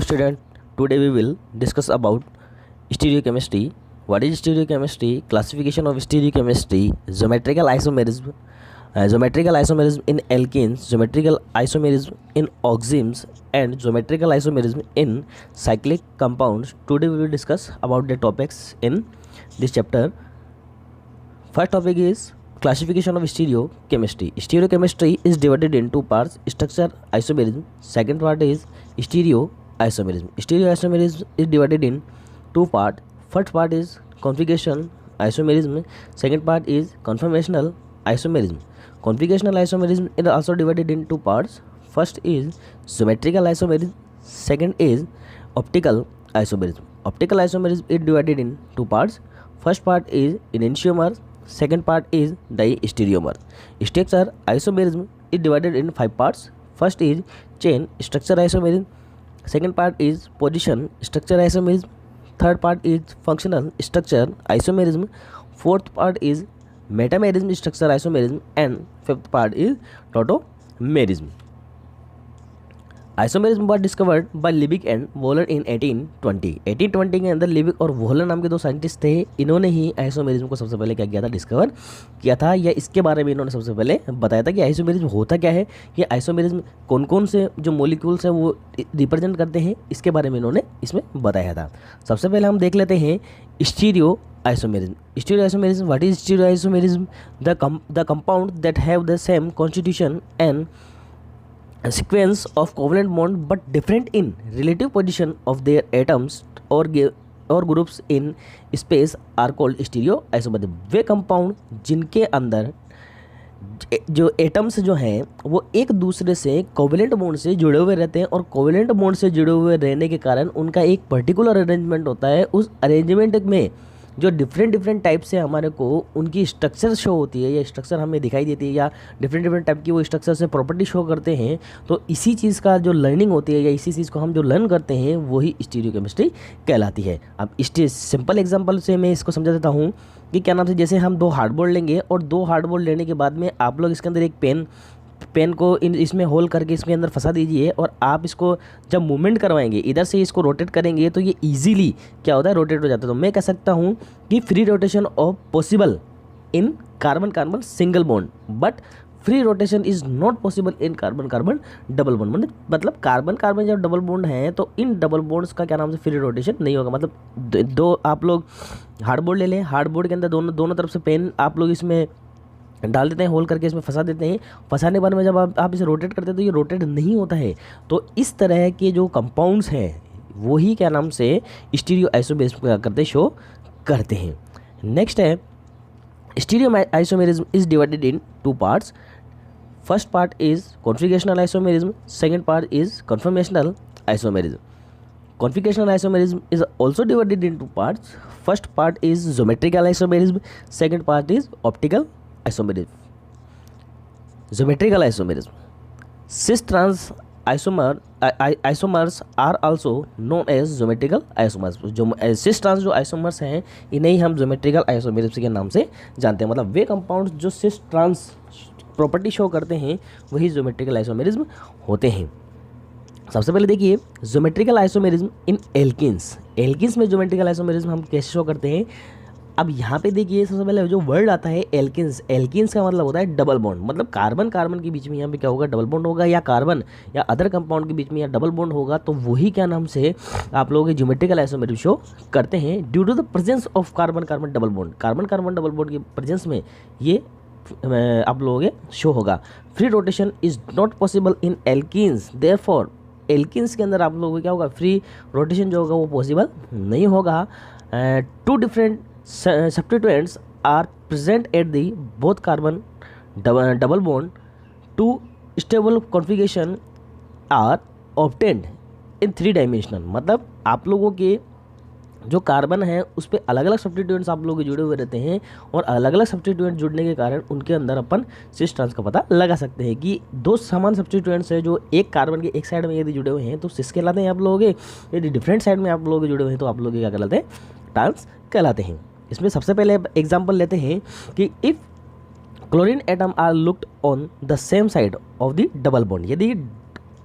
student, today we will discuss about stereochemistry. What is stereochemistry? Classification of stereochemistry, geometrical isomerism, geometrical isomerism in alkenes, geometrical isomerism in oximes, and geometrical isomerism in cyclic compounds. Today we will discuss about the topics in this chapter. First topic is classification of stereochemistry. Stereochemistry is divided in two parts: structure isomerism. Second part is stereoisomerism. Stereoisomerism is divided in two parts. First part is configuration isomerism. Second part is conformational isomerism. Configurational isomerism is also divided in two parts. First is symmetrical isomerism. Second is optical isomerism. Optical isomerism is divided in two parts. First part is enantiomers. Second part is diastereomers. Structure isomerism is divided in five parts. First is chain structure isomerism. Second part is position structure isomerism. Third part is functional structure isomerism. Fourth part is metamerism structure isomerism, and fifth part is tautomerism. Isomerism was discovered by Liebig and Wohler in 1820. 1820 के अंदर Liebig और volar नाम के दो scientist थे. इन्होंने ही isomerism को सबसे पहले क्या किया था, डिस्कवर किया था, या इसके बारे में इन्होंने सबसे पहले बताया था कि आइसोमेरिज्म होता क्या है, ये आइसोमेरिज्म कौन कौन से जो मॉलिक्यूल्स हैं वो रिप्रेजेंट करते हैं, इसके बारे में इन्होंने इसमें बताया था. सबसे पहले हम देख लेते हैं stereo isomerism. Stereo isomerism, what is stereo isomerism? The compound that have the same constitution and sequence of covalent bond but different in relative position of their atoms or groups in space are called stereoisomerism. Way compound जिनके अंदर जो atoms जो हैं वो एक दूसरे से covalent bond से जुड़े हुए रहते हैं, और कोवेलेंट बॉन्ड से जुड़े हुए रहने के कारण उनका एक पर्टिकुलर अरेंजमेंट होता है. उस अरेंजमेंट में जो डिफरेंट टाइप से हमारे को उनकी स्ट्रक्चर शो होती है, या स्ट्रक्चर हमें दिखाई देती है, या डिफरेंट टाइप की वो स्ट्रक्चर से प्रॉपर्टी शो करते हैं, तो इसी चीज़ का जो लर्निंग होती है या इसी चीज़ को हम जो लर्न करते हैं वही स्टीरियोकेमिस्ट्री कहलाती है. अब इस सिंपल एग्जांपल से मैं इसको समझा देता हूँ कि क्या नाम से, जैसे हम दो हार्डबोर्ड लेंगे और दो हार्डबोर्ड लेने के बाद में आप लोग इसके अंदर एक पेन को इसमें होल करके इसके अंदर फंसा दीजिए, और आप इसको जब मूवमेंट करवाएंगे, इधर से इसको रोटेट करेंगे तो ये इजीली क्या होता है, रोटेट हो जाता है. तो मैं कह सकता हूँ कि free rotation of possible in carbon carbon single bond, but free rotation is not possible in carbon carbon double bond. मतलब कार्बन कार्बन जब डबल बॉन्ड है तो इन डबल बॉन्ड्स का क्या नाम से फ्री रोटेशन नहीं होगा. मतलब दो आप लोग हार्डबोर्ड ले लें, हार्डबोर्ड के अंदर दोनों तरफ से पेन आप लोग इसमें डाल देते हैं, होल करके इसमें फंसा देते हैं. फंसाने के बाद में जब आप इसे रोटेट करते हैं तो ये रोटेट नहीं होता है. तो इस तरह के जो कंपाउंड्स हैं वही क्या नाम से स्टीरियो आइसोमेरिज्म क्या करते, शो करते हैं. नेक्स्ट है stereo isomerism is divided in two parts. First part is configurational isomerism. Second part is conformational isomerism. Configurational isomerism is also divided into parts. First part is geometrical isomerism. Second part is optical isomerism. Geometrical isomerism. Cis-trans isomers are also known as geometrical isomers. जो cis-trans जो isomers हैं इन्हें ही हम geometrical isomerism के नाम से जानते हैं. मतलब वे कंपाउंड्स जो cis-trans प्रॉपर्टी शो करते हैं वही geometrical isomerism होते हैं. सबसे पहले देखिए geometrical isomerism in alkenes. Alkenes में ज्योमेट्रिकल आइसोमेरिज्म हम कैसे शो करते हैं. अब यहाँ पे देखिए सबसे पहले जो वर्ड आता है एल्किन्स. एल्किन्स का मतलब होता है डबल बॉन्ड. मतलब कार्बन कार्बन के बीच में यहाँ पे क्या होगा, डबल बॉन्ड होगा, या कार्बन या अदर कंपाउंड के बीच में या डबल बॉन्ड होगा, तो वही क्या नाम से आप लोगों के ज्योमेट्रिकल आइसोमेरिज्म शो करते हैं due to the presence of carbon carbon double bond. Carbon carbon double bond के प्रेजेंस में ये आप लोगों के शो होगा. Free rotation is not possible in alkenes. Therefore alkenes के अंदर आप लोगों को क्या होगा, फ्री रोटेशन जो होगा वो पॉसिबल नहीं होगा. Two different substituents are present at the both carbon double bond. Two stable configuration are obtained in three dimensional. मतलब आप लोगों के जो कार्बन है उस पर अलग अलग सब्स्टिट्यूएंट्स आप लोग जुड़े हुए रहते हैं, और अलग अलग सब्स्टिट्यूएंट जुड़ने के कारण उनके अंदर अपन सिस-ट्रांस का पता लगा सकते हैं कि दो समान सब्स्टिट्यूएंट्स है जो एक कार्बन के एक साइड में यदि जुड़े हुए हैं तो सिस कहलाते हैं आप लोगों के. यदि डिफरेंट साइड में आप लोग जुड़े हुए हैं तो आप लोग क्या कहलाते हैं, ट्रांस कहलाते हैं. इसमें सबसे पहले एग्जाम्पल लेते हैं कि if chlorine atom are looked on the same side of the double bond. यदि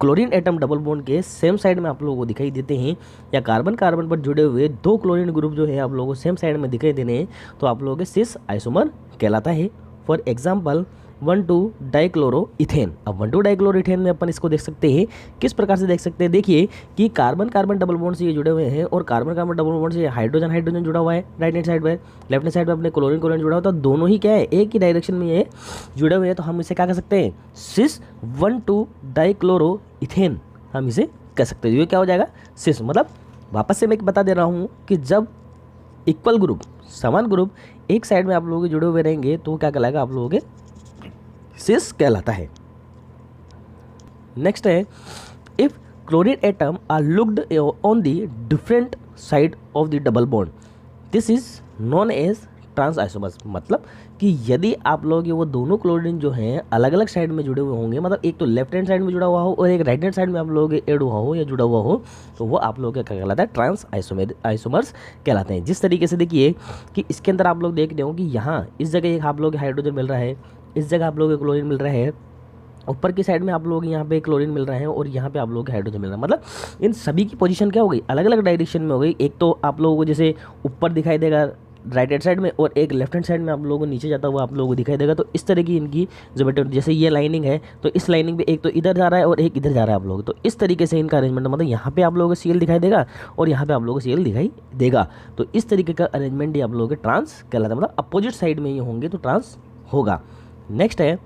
क्लोरीन एटम डबल बॉन्ड के सेम साइड में आप लोगों को दिखाई देते हैं, या कार्बन कार्बन पर जुड़े हुए दो क्लोरीन ग्रुप जो है आप लोगों को सेम साइड में दिखाई देने हैं, तो आप लोगों के सिस आइसोमर कहलाता है। For example 1,2 dichloroethane. अब 1,2 डाइक्लोरोइथेन में अपन इसको देख सकते हैं, किस प्रकार से देख सकते हैं, देखिए कि कार्बन कार्बन डबल बॉन्ड से ये जुड़े हुए हैं और कार्बन कार्बन डबल बॉन्ड से हाइड्रोजन हाइड्रोजन जुड़ा हुआ है राइट हैंड साइड पर, लेफ्ट हैंड साइड पर अपने क्लोरीन क्लोरीन जुड़ा हुआ, तो दोनों ही क्या है, एक ही डायरेक्शन में ये जुड़े हुए हैं, तो हम इसे क्या कह सकते हैं, सिस 1,2 डाइक्लोरोइथेन हम इसे कह सकते हैं। ये क्या हो जाएगा, सिस। मतलब वापस से मैं बता दे रहा हूँ कि जब इक्वल ग्रुप, समान ग्रुप एक साइड में आप लोगों के जुड़े हुए रहेंगे तो क्या कहलाएगा, आप लोगों के सिस कहलाता है। नेक्स्ट है, if chlorine atom are looked on the different side of the double bond, this is known as trans isomers. मतलब कि यदि आप लोग वो दोनों क्लोरीन जो हैं अलग अलग साइड में जुड़े हुए होंगे, मतलब एक तो लेफ्ट हैंड साइड में जुड़ा हुआ हो और एक राइट हैंड साइड में आप लोग ऐड हुआ हो या जुड़ा हुआ हो, तो वो आप लोग क्या कहलाता है, ट्रांस आइसोमर्स कहलाते हैं। जिस तरीके से देखिए कि इसके अंदर आप लोग देख रहे हो कि यहाँ इस जगह एक आप लोग हाइड्रोजन मिल रहा है, इस जगह आप लोगों को क्लोरीन मिल रहा है, ऊपर की साइड में आप लोग यहाँ पे क्लोरीन मिल रहा है और यहाँ पे आप लोगों को हाइड्रोजन मिल रहा है। मतलब इन सभी की पोजीशन क्या हो गई, अलग अलग डायरेक्शन में हो गई। एक तो आप लोगों को जैसे ऊपर दिखाई देगा राइट हैंड साइड में, और एक लेफ्ट हैंड साइड में आप लोगों को नीचे जाता हुआ आप लोगों को दिखाई देगा। तो इस तरह की इनकी ज्योमेट्री, जैसे ये लाइनिंग है तो इस लाइनिंग पे एक तो इधर जा रहा है और एक इधर जा रहा है आप लोग, तो इस तरीके से इनका अरेंजमेंट, मतलब यहाँ पे आप लोगों को सीएल दिखाई देगा और यहाँ पे आप लोगों को सीएल दिखाई देगा। तो इस तरीके का अरेंजमेंट ही आप लोगों के ट्रांस कहलाता है, मतलब अपोजिट साइड में ये होंगे तो ट्रांस होगा। नेक्स्ट है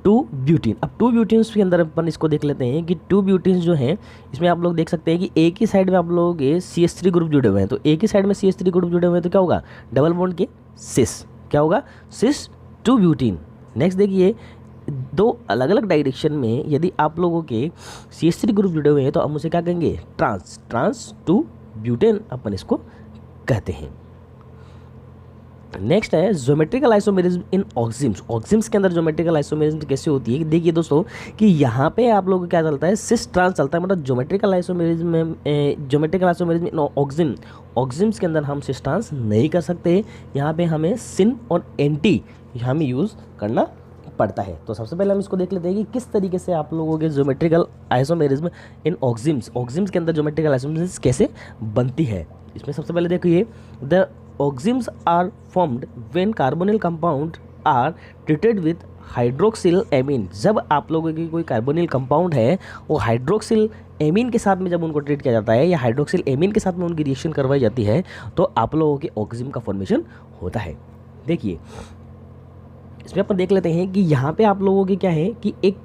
2 ब्यूटीन। अब 2 ब्यूटीन्स के अंदर अपन इसको देख लेते हैं कि 2 ब्यूटीन्स जो हैं इसमें आप लोग देख सकते हैं कि एक ही साइड में आप लोगों के CH3 ग्रुप जुड़े हुए हैं, तो एक ही साइड में CH3 ग्रुप जुड़े हुए हैं तो क्या होगा, डबल बॉन्ड के सिस, क्या होगा, सिस 2 ब्यूटीन। नेक्स्ट देखिए, दो अलग अलग डायरेक्शन में यदि आप लोगों के CH3 ग्रुप जुड़े हुए हैं तो हम उसे क्या कहेंगे, ट्रांस 2 ब्यूटेन अपन इसको कहते हैं। नेक्स्ट है ज्योमेट्रिकल आइसोमेरिज्म इन ऑक्सिम्स। ऑक्सिम्स के अंदर ज्योमेट्रिकल आइसोमेरिज्म कैसे होती है, देखिए दोस्तों कि यहाँ पे आप लोगों को क्या चलता है, सिस ट्रांस चलता है। मतलब ज्योमेट्रिकल आइसोमेरिज्म में इन ऑक्सिम्स के अंदर हम सिस ट्रांस नहीं कर सकते, यहाँ पे हमें सिन और एंटी हमें यूज़ करना पड़ता है। तो सबसे पहले हम इसको देख लेते हैं कि किस तरीके से आप लोगों के ज्योमेट्रिकल आइसोमेरिज्म इन ऑक्सिम्स के अंदर ज्योमेट्रिकल आइसोमेरिज्म कैसे बनती है। इसमें सबसे पहले देखिए, the oximes are formed when carbonyl compound are treated with hydroxyl amine. जब आप लोगों की कोई कार्बोनिल कंपाउंड है वो हाइड्रोक्सिल एमीन के साथ में जब उनको ट्रीट किया जाता है या हाइड्रोक्सिल एमीन के साथ में उनकी रिएक्शन करवाई जाती है तो आप लोगों के ऑक्सिम का फॉर्मेशन होता है। देखिए इसमें अपन देख लेते हैं कि यहाँ पे आप लोगों की क्या है कि एक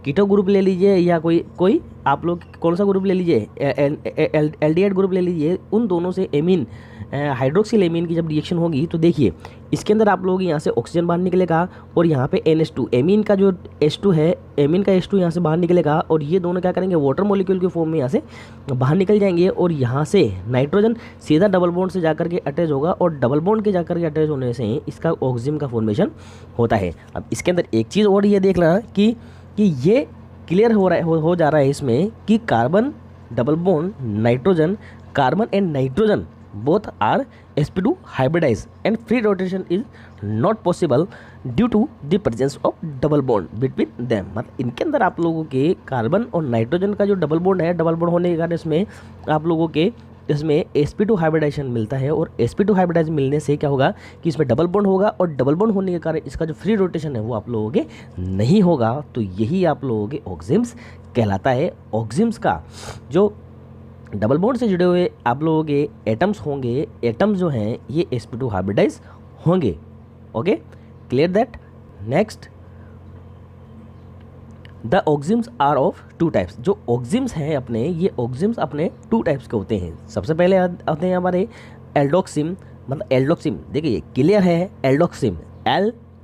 कीटो ग्रुप ले लीजिए या कोई आप लोग कौन सा ग्रुप ले लीजिए, एल्डिहाइड ग्रुप ले लीजिए, उन दोनों से एमीन हाइड्रोक्सिल एमीन की जब रिएक्शन होगी तो देखिए इसके अंदर आप लोग यहाँ से ऑक्सीजन बाहर निकलेगा और यहाँ पे NH2 एमीन का जो H2 है, एमीन का H2 यहाँ से बाहर निकलेगा और ये दोनों क्या करेंगे, वाटर मॉलिक्यूल के फॉर्म में यहाँ से बाहर निकल जाएंगे और यहाँ से नाइट्रोजन सीधा डबल बॉन्ड से जाकर के अटैच होगा और डबल बॉन्ड के जाकर के अटैच होने से इसका ऑक्सिजन का फॉर्मेशन होता है। अब इसके अंदर एक चीज़ और ये देख लेना कि ये क्लियर हो जा रहा है इसमें कि carbon double bond nitrogen, carbon and nitrogen both are sp2 hybridized and free rotation is not possible due to the presence of double bond between them। मतलब इनके अंदर आप लोगों के कार्बन और नाइट्रोजन का जो डबल बॉन्ड है, डबल बॉन्ड होने के कारण इसमें आप लोगों के इसमें sp2 हाइब्रिडाइजेशन मिलता है और sp2 हाइब्रिडाइजेशन मिलने से क्या होगा कि इसमें डबल बॉन्ड होगा और डबल बॉन्ड होने के कारण इसका जो फ्री रोटेशन है वो आप लोगों के नहीं होगा। तो यही आप लोगों के ऑक्सिम्स कहलाता है। ऑक्सिम्स का जो डबल बॉन्ड से जुड़े हुए आप लोगों के एटम्स होंगे, एटम्स जो हैं ये sp2 हाइब्रिडाइज होंगे। Okay, clear that. Next, the oximes are of 2 types. जो ऑक्सिम्स हैं अपने, ये ऑक्सिम्स अपने 2 टाइप्स के होते हैं। सबसे पहले आते हैं हमारे एल्डोक्सिम। मतलब एल्डोक्सिम देखिए क्लियर है, एल्डोक्सिम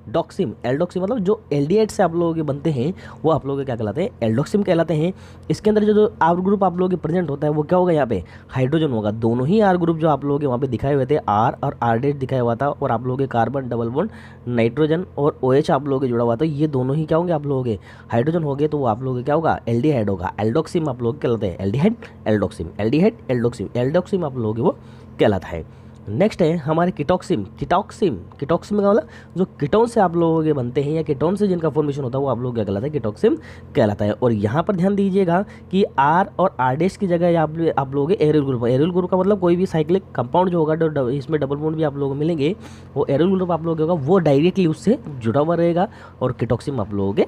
एल्डोक्सिम मतलब जो एल्डिहाइड से आप लोगों के बनते हैं वो आप लोगों के क्या कहलाते हैं, एल्डोक्सिम कहलाते हैं। इसके अंदर जो आर ग्रुप आप लोगों के प्रेजेंट होता है वो क्या होगा, यहाँ पे हाइड्रोजन होगा। दोनों ही आर ग्रुप जो आप लोगों के वहाँ पे दिखाए हुए थे, आर और आर डेट दिखाया हुआ था और आप लोगों के कार्बन डबल बॉन्ड नाइट्रोजन और OH आप लोगों के जुड़ा हुआ था, ये दोनों ही क्या होंगे आप लोगों के हाइड्रोजन हो गए, तो वो आप लोगों के क्या होगा, एल्डिहाइड होगा। एल्डोक्सिम आप लोग कहलाते हैं, एल्डिहाइड एल्डोक्सिम आप लोगों के वो कहलाता है। नेक्स्ट है हमारे कीटोक्सिम। कीटोक्सिम कीटोक्सिम का मतलब जो कीटोन से आप लोगों के बनते हैं या कीटोन से जिनका फॉर्मेशन होता है वो आप लोग क्या कहलाता है, कीटोक्सिम कहलाता है। और यहाँ पर ध्यान दीजिएगा कि आर और आर डैश की जगह आप लोग एरियल ग्रुप। एरियल ग्रुप का मतलब कोई भी साइक्लिक कंपाउंड जो होगा, इसमें डबल बॉन्ड भी आप लोगों को मिलेंगे, वो एरियल ग्रुप आप लोगों के होगा, वो डायरेक्टली उससे जुड़ा हुआ रहेगा और कीटोक्सिम आप लोगों के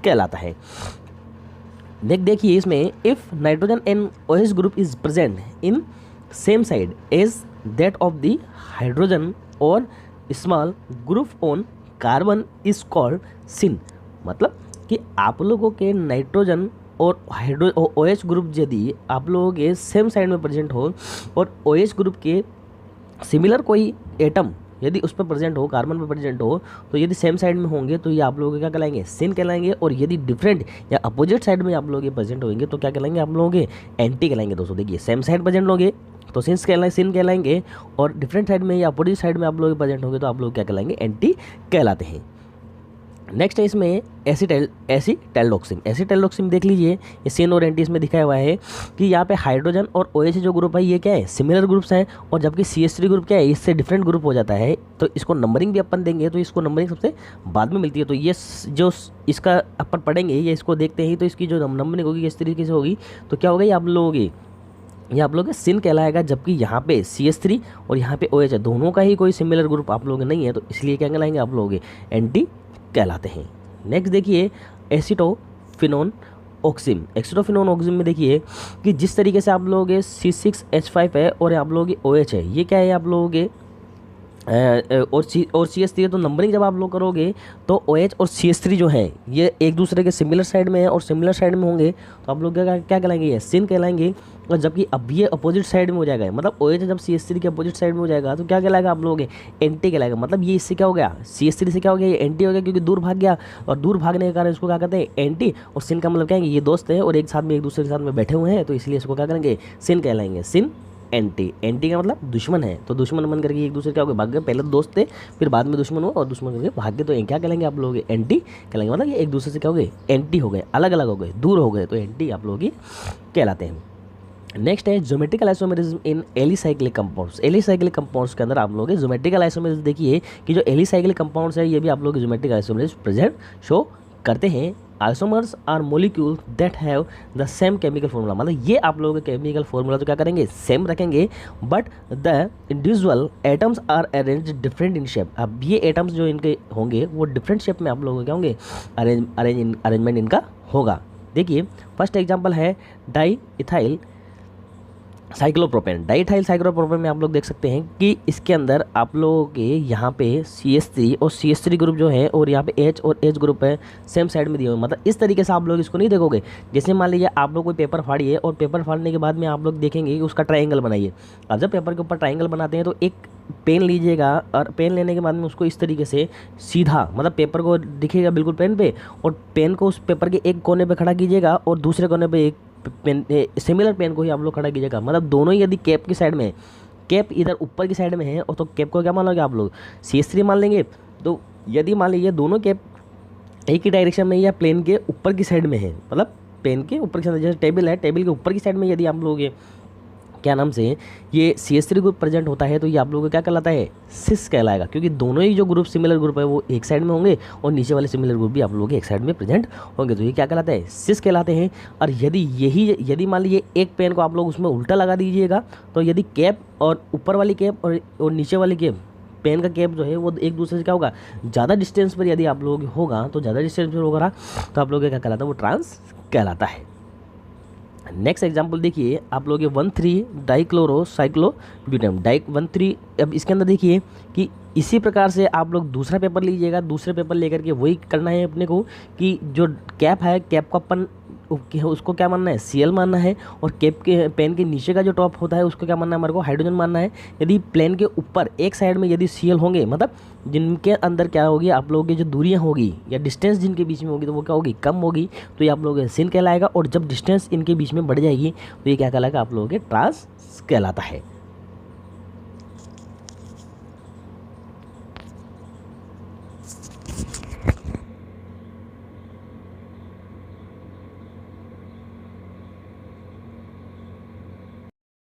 कहलाता है। देखिए इसमें if nitrogen and OH group is present in same side as that of the hydrogen और small group on carbon is called syn. मतलब कि आप लोगों के नाइट्रोजन और OH ग्रुप यदि आप लोगों के सेम साइड में प्रेजेंट हो और OH ग्रुप के सिमिलर कोई एटम यदि उस पर प्रेजेंट हो, कार्बन पर प्रेजेंट हो, तो यदि सेम साइड में होंगे तो ये आप लोगों के क्या कहलाएंगे, सिन कहलाएंगे। और यदि डिफरेंट या अपोजिट साइड में आप लोग ये प्रेजेंट होंगे तो क्या कहलाएंगे आप लोगों के, एंटी कहलाएंगे। दोस्तों देखिए सेम साइड प्रेजेंट होंगे तो सिन कहलाएंगे और डिफरेंट साइड में या अपोजिट साइड में आप लोग प्रेजेंट होंगे तो आप लोग क्या कहलाएंगे, एंटी कहलाते हैं। नेक्स्ट है इसमें एसिटाइलोक्सिम देख लीजिए, ये सिन और एंटी इसमें दिखाया हुआ है कि यहाँ पे हाइड्रोजन और OH जो ग्रुप है ये क्या है, सिमिलर ग्रुप्स हैं, और जबकि CH3 ग्रुप क्या है, इससे डिफरेंट ग्रुप हो जाता है। तो इसको नंबरिंग भी अपन देंगे तो इसको नंबरिंग सबसे बाद में मिलती है। तो ये जो इसका अपन पढ़ेंगे ये इसको देखते ही तो इसकी जो नंबरिंग होगी इस तरीके से होगी तो क्या होगा, ये आप लोगों के सिन कहलाएगा। जबकि यहाँ पे CH3 और यहाँ पे OH है, दोनों का ही कोई सिमिलर ग्रुप आप लोग नहीं है तो इसलिए क्या कहलाएंगे आप लोग एंटी कहलाते हैं। नेक्स्ट देखिए एसिटोफिनोन ऑक्सिम में देखिए कि जिस तरीके से आप लोगों के C6H5 है और आप लोगों की OH है, ये क्या है आप लोगों के और CH3 तो नंबरिंग जब आप लोग करोगे तो OH और CH3 जो है ये एक दूसरे के सिमिलर साइड में है और सिमिलर साइड में होंगे तो आप लोग क्या कहलाएंगे, ये सिन कहलाएंगे। और जबकि अब ये अपोजिट साइड में हो जाएगा, मतलब OH जब CH3 के अपोजिट साइड में हो जाएगा तो क्या कहलाएगा आप लोग एंटी कहलाएगा। मतलब ये इससे क्या हो गया, CH3 से क्या हो गया, ये एंटी हो गया क्योंकि दूर भाग गया और दूर भागने के कारण इसको क्या कहते हैं, एंटी। और सिन का मतलब क्या है, ये दोस्त है और एक साथ में एक दूसरे के साथ में बैठे हुए हैं तो इसलिए इसको क्या करेंगे, सिन कहलाएंगे। सिन एंटी का मतलब दुश्मन है, तो दुश्मन बन करके एक दूसरे क्या हो गए, भाग गए। पहले दोस्त थे फिर बाद में दुश्मन हुआ और दुश्मन करके भाग गए तो क्या कहलाएंगे आप लोग, एंटी कहलाएंगे। मतलब ये एक दूसरे से क्या हो गए, एंटी हो गए, अलग अलग हो गए, दूर हो गए तो एंटी आप लोग कहलाते हैं। नेक्स्ट है geometrical isomerism in alicyclic compounds. Alicyclic compounds के अंदर आप लोग ज्योमेट्रिकल आइसोमेरिज्म देखिए कि जो एलिसाइक्लिक कंपाउंड्स है ये भी आप लोग ज्योमेट्रिक आइसोमेरिज्म प्रेजेंट शो करते हैं। Isomers are molecule that have the same chemical formula. मतलब ये आप लोगों के केमिकल फॉर्मूला तो क्या करेंगे, सेम रखेंगे, but the individual atoms are arrange different in shape. अब ये एटम्स जो इनके होंगे वो डिफरेंट शेप में आप लोगों के क्या होंगे, अरेंजमेंट इनका होगा। देखिए फर्स्ट एग्जाम्पल है डाई इथाइल साइक्लोप्रोपेन में आप लोग देख सकते हैं कि इसके अंदर आप लोगों के यहाँ पे CH3 और CH3 ग्रुप जो है और यहाँ पे H और H ग्रुप है सेम साइड में दिए हुए। मतलब इस तरीके से आप लोग इसको नहीं देखोगे। जैसे मान लीजिए आप लोग कोई पेपर फाड़िए और पेपर फाड़ने के बाद में आप लोग देखेंगे कि उसका ट्रायंगल बनाइए। अब जब पेपर के ऊपर ट्रायंगल बनाते हैं तो एक पेन लीजिएगा और पेन लेने के बाद में उसको इस तरीके से सीधा, मतलब पेपर को दिखेगा बिल्कुल पेन पे, और पेन को उस पेपर के एक कोने पे खड़ा कीजिएगा और दूसरे कोने पे एक पेन सिमिलर पेन को ही आप लोग खड़ा कीजिएगा। मतलब दोनों ही यदि कैप की साइड में, कैप इधर ऊपर की साइड में है और तो कैप को क्या मान लोगे आप लोग, CH3 मान लेंगे। तो यदि मान लीजिए दोनों कैप एक ही डायरेक्शन में या प्लेन के ऊपर की साइड में है, मतलब पेन के ऊपर की साइड, जैसे टेबल है, टेबल के ऊपर की साइड में यदि आप लोग क्या नाम से ये CH3 ग्रुप प्रेजेंट होता है तो ये आप लोगों को क्या कहलाता है, सिस कहलाएगा। क्योंकि दोनों ही जो ग्रुप सिमिलर ग्रुप है वो एक साइड में होंगे और नीचे वाले सिमिलर ग्रुप भी आप लोगों के एक साइड में प्रेजेंट होंगे तो ये क्या कहलाता है, सिस कहलाते हैं। और यदि मान लीजिए एक पेन को आप लोग उसमें उल्टा लगा दीजिएगा तो यदि कैप और ऊपर वाली कैप और नीचे वाली कैप, पेन का कैप जो है वो एक दूसरे से क्या होगा, ज़्यादा डिस्टेंस पर यदि आप लोग होगा तो ज़्यादा डिस्टेंस पर होगा तो आप लोग क्या कहलाता है, वो ट्रांस कहलाता है। नेक्स्ट एग्जाम्पल देखिए आप लोग 1,3 डाइक्लोरोसाइक्लोब्यूटेन 1,3। अब इसके अंदर देखिए कि इसी प्रकार से आप लोग दूसरा पेपर लीजिएगा, दूसरे पेपर लेकर के वही करना है अपने को कि जो कैप है, कैप को अपन उसको क्या मानना है, Cl मानना है, और कैप के पेन के नीचे का जो टॉप होता है उसको क्या मानना है, हमारे को हाइड्रोजन मानना है। यदि प्लेन के ऊपर एक साइड में यदि Cl होंगे, मतलब जिनके अंदर क्या होगी, आप लोगों की जो दूरियां होगी या डिस्टेंस जिनके बीच में होगी तो वो क्या होगी, कम होगी, तो ये आप लोगों के सिन कहलाएगा। और जब डिस्टेंस इनके बीच में बढ़ जाएगी तो ये क्या कहलाएगा, आप लोगों के ट्रांस कहलाता है।